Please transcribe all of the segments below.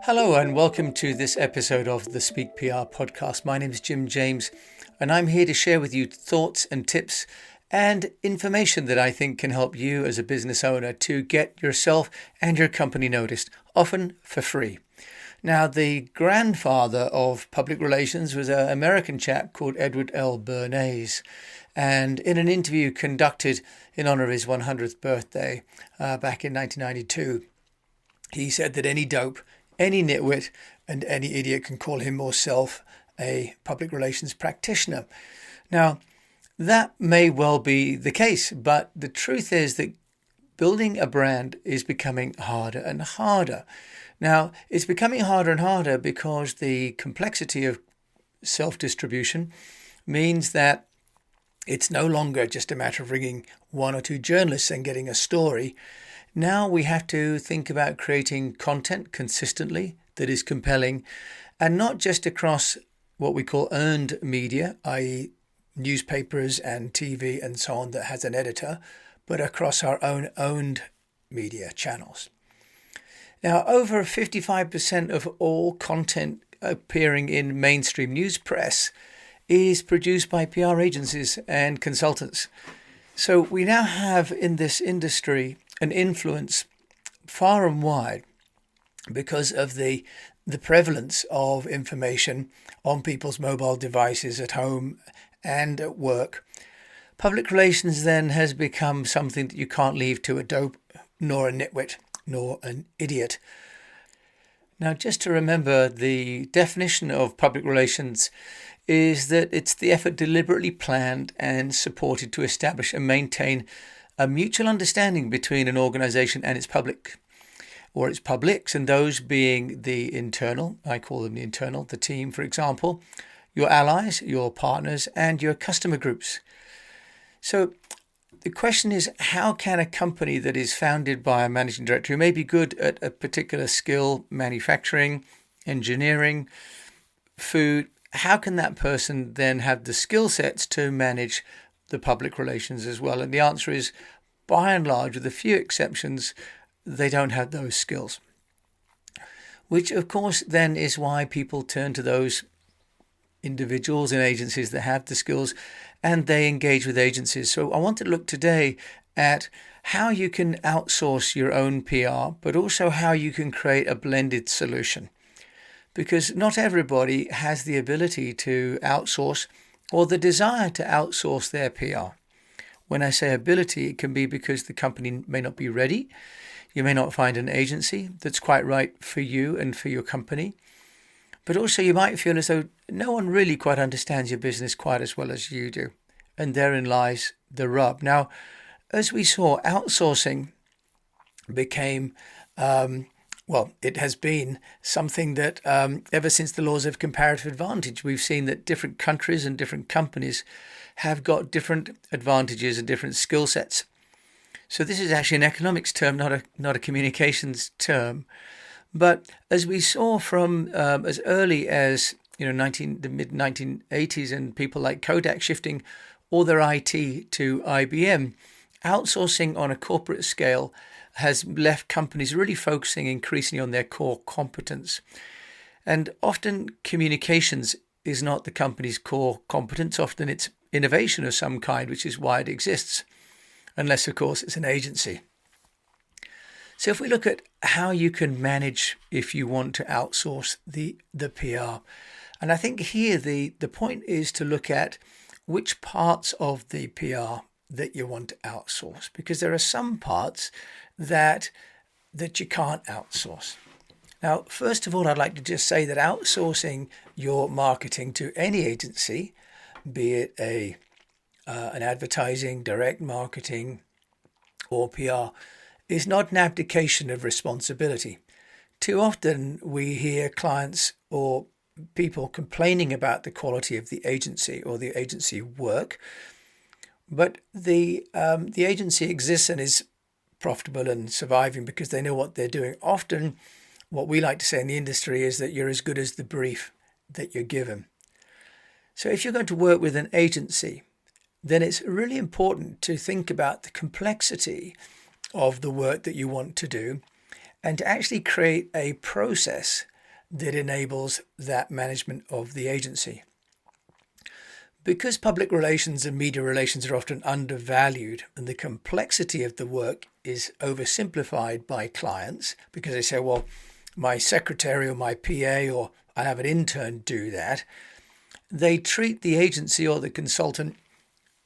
Hello and welcome to this episode of the Speak PR podcast. My name is Jim James and I'm here to share with you thoughts and tips and information that I think can help you as a business owner to get yourself and your company noticed, often for free. Now, the grandfather of public relations was an American chap called Edward L. Bernays. And in an interview conducted in honor of his 100th birthday back in 1992, he said that any dope, any nitwit, and any idiot can call him or self a public relations practitioner. Now, that may well be the case, but the truth is that building a brand is becoming harder and harder. Now, it's becoming harder and harder because the complexity of self-distribution means that it's no longer just a matter of ringing one or two journalists and getting a story. Now we have to think about creating content consistently that is compelling, and not just across what we call earned media, i.e. newspapers and TV and so on that has an editor, but across our own owned media channels. Now, over 55% of all content appearing in mainstream news press is produced by PR agencies and consultants. So we now have in this industry an influence far and wide because of the prevalence of information on people's mobile devices at home and at work. Public relations then has become something that you can't leave to a dope, nor a nitwit, nor an idiot. Now, just to remember, the definition of public relations is that it's the effort deliberately planned and supported to establish and maintain a mutual understanding between an organization and its public, or its publics, and those being the internal, I call them the internal, the team, for example, your allies, your partners, and your customer groups. So the question is, how can a company that is founded by a managing director who may be good at a particular skill, manufacturing, engineering, food, how can that person then have the skill sets to manage the public relations as well? And the answer is, by and large, with a few exceptions, they don't have those skills. Which, of course, then is why people turn to those individuals and agencies that have the skills, and they engage with agencies. So I want to look today at how you can outsource your own PR, but also how you can create a blended solution. Because not everybody has the ability to outsource or the desire to outsource their PR. When I say ability, it can be because the company may not be ready. You may not find an agency that's quite right for you and for your company. But also you might feel as though no one really quite understands your business quite as well as you do. And therein lies the rub. Now, as we saw, outsourcing became it has been something that ever since the laws of comparative advantage, we've seen that different countries and different companies have got different advantages and different skill sets. So this is actually an economics term, not a communications term. But as we saw from as early as the mid 1980s, and people like Kodak shifting all their IT to IBM, outsourcing on a corporate scale has left companies really focusing increasingly on their core competence. And often communications is not the company's core competence. Often it's innovation of some kind, which is why it exists, unless, of course, it's an agency. So if we look at how you can manage if you want to outsource the PR, and I think here the point is to look at which parts of the PR that you want to outsource, because there are some parts that you can't outsource. Now, first of all, I'd like to just say that outsourcing your marketing to any agency, be it an advertising, direct marketing, or PR, is not an abdication of responsibility. Too often we hear clients or people complaining about the quality of the agency or the agency work, but the agency exists and is profitable and surviving because they know what they're doing. Often what we like to say in the industry is that you're as good as the brief that you're given. So if you're going to work with an agency, then it's really important to think about the complexity of the work that you want to do and to actually create a process that enables that management of the agency. Because public relations and media relations are often undervalued and the complexity of the work is oversimplified by clients, because they say, well, my secretary or my PA or I have an intern do that, they treat the agency or the consultant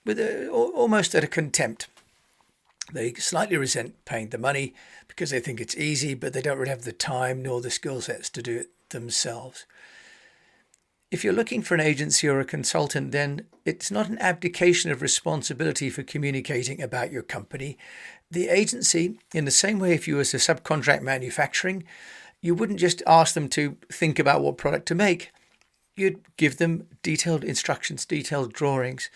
with almost at a contempt. They slightly resent paying the money because they think it's easy, but they don't really have the time nor the skill sets to do it themselves. If you're looking for an agency or a consultant, then it's not an abdication of responsibility for communicating about your company. The agency, in the same way if you were to subcontract manufacturing, you wouldn't just ask them to think about what product to make. You'd give them detailed instructions, detailed drawings.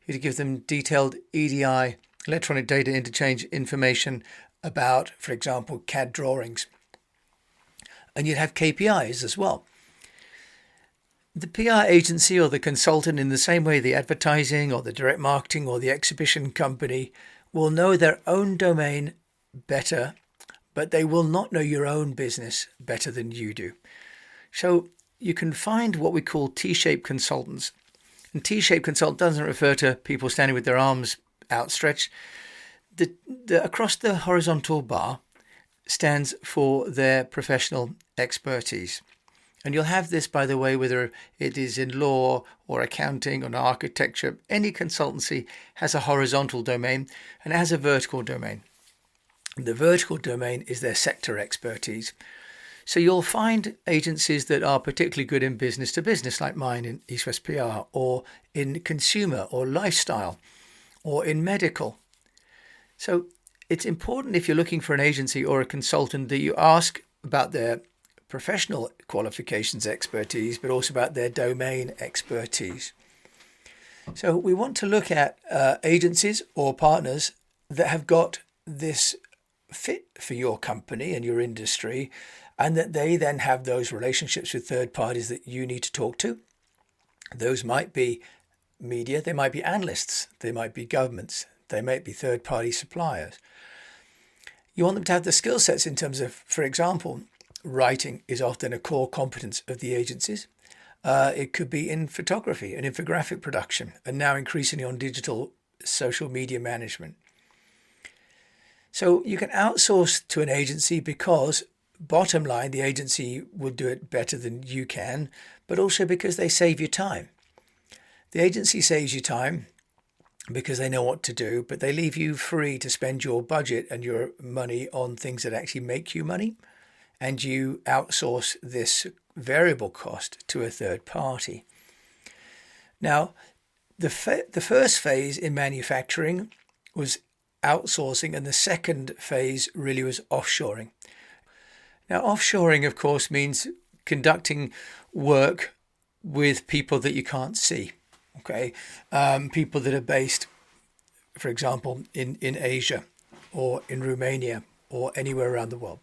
You'd give them detailed EDI, electronic data interchange information about, for example, CAD drawings. And you'd have KPIs as well. The PR agency or the consultant, in the same way the advertising or the direct marketing or the exhibition company, will know their own domain better, but they will not know your own business better than you do. So you can find what we call T-shaped consultants. And T-shaped consultant doesn't refer to people standing with their arms outstretched. Across the horizontal bar stands for their professional expertise. And you'll have this, by the way, whether it is in law or accounting or architecture. Any consultancy has a horizontal domain and it has a vertical domain. The vertical domain is their sector expertise. So you'll find agencies that are particularly good in business to business, like mine in EASTWEST PR, or in consumer or lifestyle, or in medical. So it's important, if you're looking for an agency or a consultant, that you ask about their professional qualifications expertise, but also about their domain expertise. So we want to look at agencies or partners that have got this fit for your company and your industry, and that they then have those relationships with third parties that you need to talk to. Those might be media, they might be analysts, they might be governments, they might be third-party suppliers. You want them to have the skill sets in terms of, for example, writing is often a core competence of the agencies. It could be in photography and infographic production, and now increasingly on digital social media management. So you can outsource to an agency because, bottom line, the agency will do it better than you can, but also because they save you time. The agency saves you time because they know what to do, but they leave you free to spend your budget and your money on things that actually make you money. And you outsource this variable cost to a third party. Now, the first phase in manufacturing was outsourcing, and the second phase really was offshoring. Now, offshoring, of course, means conducting work with people that you can't see. Okay, people that are based, for example, in Asia or in Romania or anywhere around the world.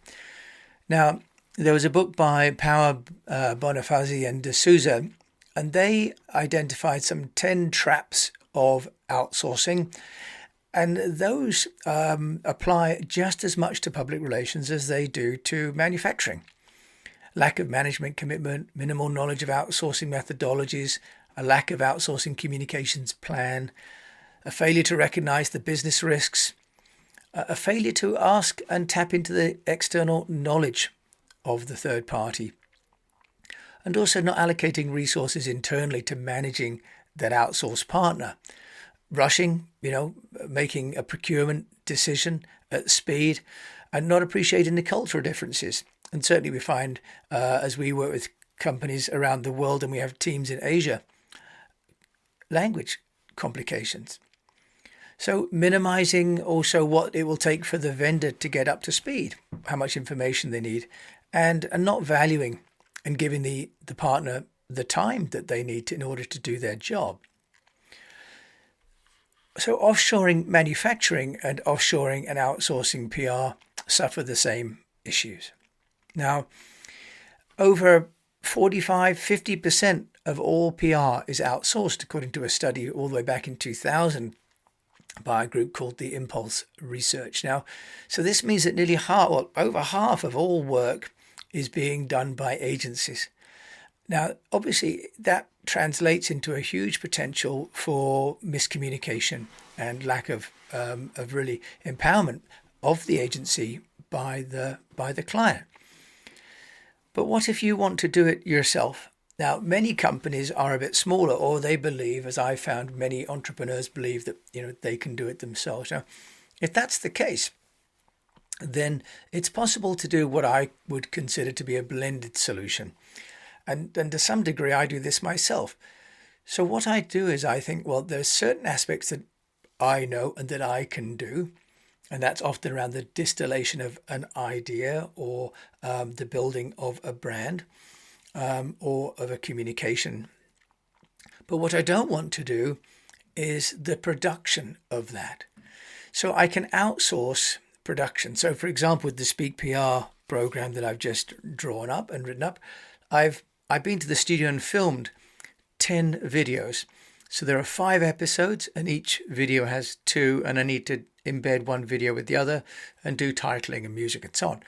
Now, there was a book by Power, Bonifazi and D'Souza, and they identified some 10 traps of outsourcing, and those apply just as much to public relations as they do to manufacturing. Lack of management commitment, minimal knowledge of outsourcing methodologies, a lack of outsourcing communications plan, a failure to recognize the business risks, a failure to ask and tap into the external knowledge of the third party, and also not allocating resources internally to managing that outsourced partner. Rushing, making a procurement decision at speed, and not appreciating the cultural differences. And certainly we find, as we work with companies around the world and we have teams in Asia, language complications. So minimizing also what it will take for the vendor to get up to speed, how much information they need, and not valuing and giving the partner the time that they need in order to do their job. So offshoring manufacturing and offshoring and outsourcing PR suffer the same issues. Now, over 45-50% of all PR is outsourced, according to a study all the way back in 2000 by a group called the Impulse Research. Now, so this means that nearly over half of all work is being done by agencies. Now, obviously, that translates into a huge potential for miscommunication and lack of really empowerment of the agency by the client. But what if you want to do it yourself? Now, many companies are a bit smaller, or they believe, as I found many entrepreneurs believe, that they can do it themselves. Now, if that's the case, then it's possible to do what I would consider to be a blended solution. And to some degree, I do this myself. So what I do is I think, well, there's certain aspects that I know and that I can do. And that's often around the distillation of an idea or the building of a brand or of a communication. But what I don't want to do is the production of that. So I can outsource production. So, for example, with the Speak PR program that I've just drawn up and written up, I've been to the studio and filmed 10 videos. So there are 5 episodes and each video has 2, and I need to embed one video with the other and do titling and music and so on.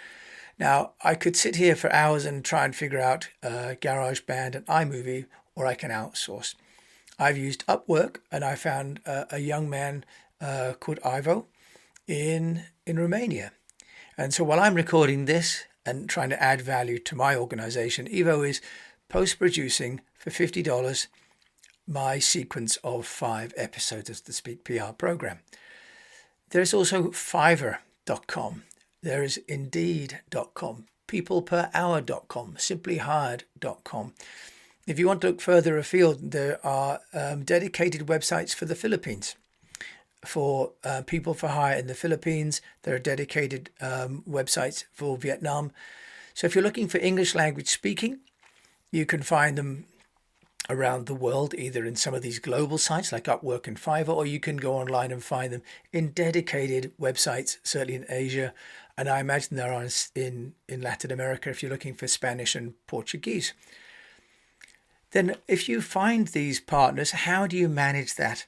Now, I could sit here for hours and try and figure out GarageBand and iMovie, or I can outsource. I've used Upwork, and I found a young man called Ivo in Romania. And so while I'm recording this and trying to add value to my organization, Ivo is post-producing for $50 my sequence of 5 episodes of the Speak PR program. There's also Fiverr.com. There is Indeed.com, peopleperhour.com, simplyhired.com. If you want to look further afield, there are dedicated websites for the Philippines. For people for hire in the Philippines, there are dedicated websites for Vietnam. So if you're looking for English language speaking, you can find them around the world, either in some of these global sites like Upwork and Fiverr, or you can go online and find them in dedicated websites, certainly in Asia. And I imagine there are in Latin America if you're looking for Spanish and Portuguese. Then if you find these partners, how do you manage that?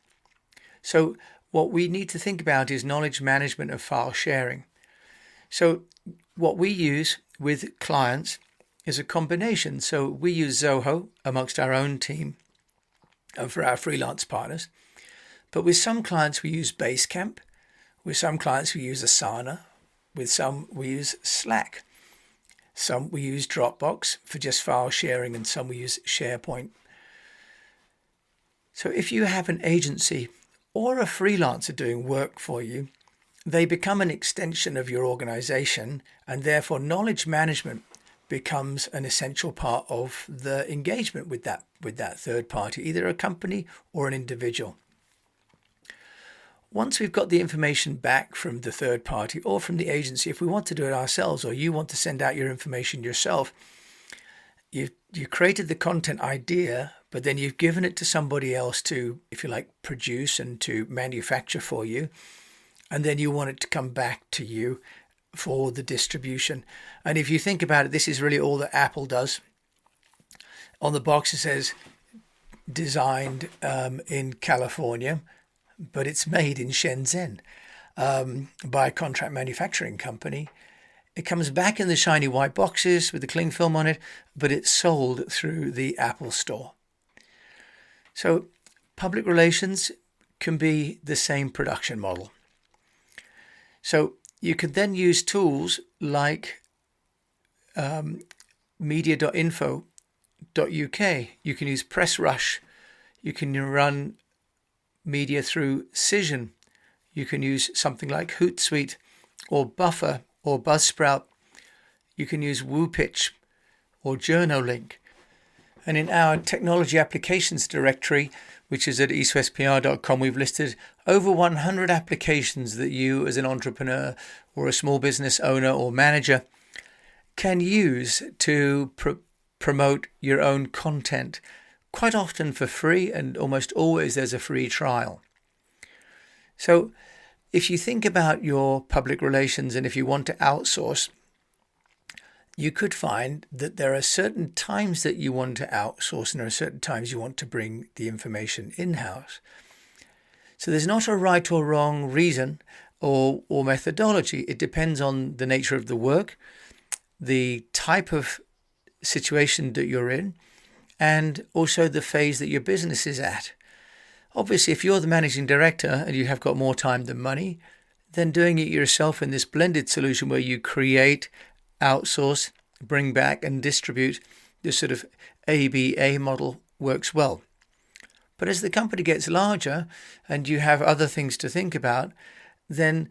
So what we need to think about is knowledge management of file sharing. So what we use with clients is a combination. So we use Zoho amongst our own team and for our freelance partners. But with some clients, we use Basecamp. With some clients, we use Asana. With some, we use Slack. Some we use Dropbox for just file sharing, and some we use SharePoint. So if you have an agency or a freelancer doing work for you, they become an extension of your organization, and therefore knowledge management becomes an essential part of the engagement with that third party, either a company or an individual. Once we've got the information back from the third party or from the agency, if we want to do it ourselves, or you want to send out your information yourself, you created the content idea, but then you've given it to somebody else to, if you like, produce and to manufacture for you. And then you want it to come back to you for the distribution. And if you think about it, this is really all that Apple does. On the box it says designed in California, but it's made in Shenzhen by a contract manufacturing company. It comes back in the shiny white boxes with the cling film on it, but it's sold through the Apple Store. So public relations can be the same production model. So you could then use tools like media.info.uk. You can use PressRush. You can run media through Cision. You can use something like Hootsuite or Buffer or Buzzsprout. You can use WooPitch or JournoLink. And in our technology applications directory, which is at eastwestpr.com, we've listed over 100 applications that you as an entrepreneur or a small business owner or manager can use to promote your own content, quite often for free, and almost always there's a free trial. So if you think about your public relations and if you want to outsource, you could find that there are certain times that you want to outsource and there are certain times you want to bring the information in-house. So there's not a right or wrong reason or methodology. It depends on the nature of the work, the type of situation that you're in, and also the phase that your business is at. Obviously, if you're the managing director and you have got more time than money, then doing it yourself in this blended solution where you create, outsource, bring back and distribute this sort of ABA model works well. But as the company gets larger and you have other things to think about, then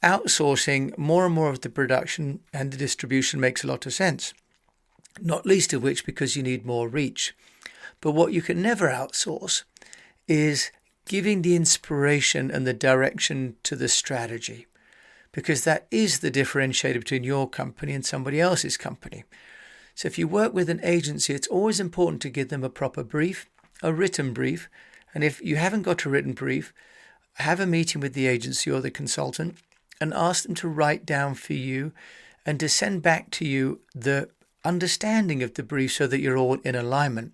outsourcing more and more of the production and the distribution makes a lot of sense. Not least of which because you need more reach. But what you can never outsource is giving the inspiration and the direction to the strategy, because that is the differentiator between your company and somebody else's company. So if you work with an agency, it's always important to give them a proper brief, a written brief. And if you haven't got a written brief, have a meeting with the agency or the consultant and ask them to write down for you and to send back to you the understanding of the brief so that you're all in alignment.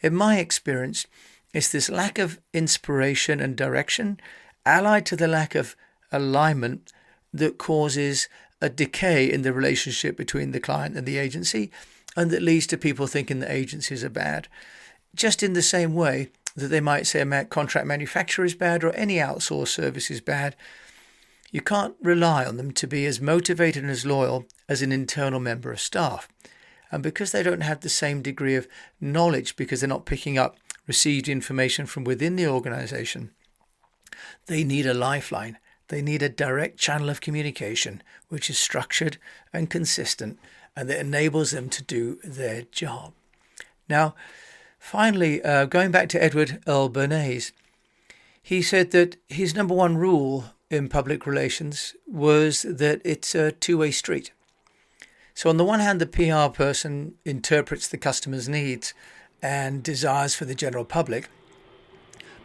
In my experience, it's this lack of inspiration and direction allied to the lack of alignment that causes a decay in the relationship between the client and the agency, and that leads to people thinking that agencies are bad. Just in the same way that they might say a contract manufacturer is bad or any outsourced service is bad, you can't rely on them to be as motivated and as loyal as an internal member of staff. And because they don't have the same degree of knowledge, because they're not picking up received information from within the organization, they need a lifeline. They need a direct channel of communication, which is structured and consistent, and that enables them to do their job. Now, finally, going back to Edward Earl Bernays, he said that his number one rule in public relations was that it's a two-way street. So on the one hand, the PR person interprets the customer's needs and desires for the general public.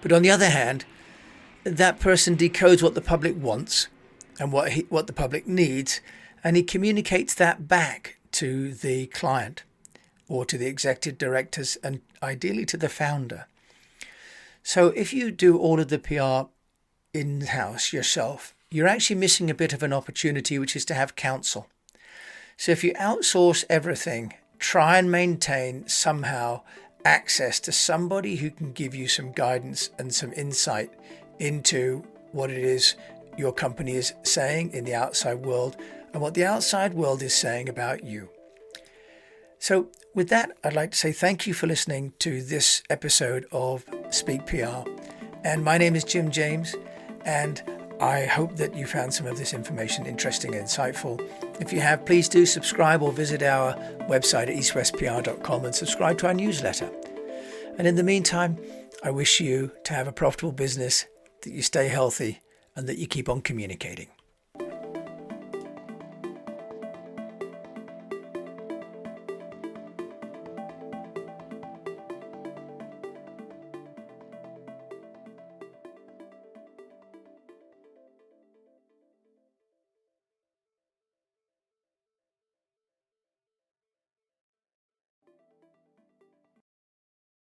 But on the other hand, that person decodes what the public wants and what the public needs, and he communicates that back to the client or to the executive directors and ideally to the founder. So if you do all of the PR in-house yourself, you're actually missing a bit of an opportunity, which is to have counsel. So if you outsource everything, try and maintain somehow access to somebody who can give you some guidance and some insight into what it is your company is saying in the outside world and what the outside world is saying about you. So with that, I'd like to say thank you for listening to this episode of Speak PR. And my name is Jim James, and I hope that you found some of this information interesting and insightful. If you have, please do subscribe or visit our website at eastwestpr.com and subscribe to our newsletter. And in the meantime, I wish you to have a profitable business, that you stay healthy, and that you keep on communicating.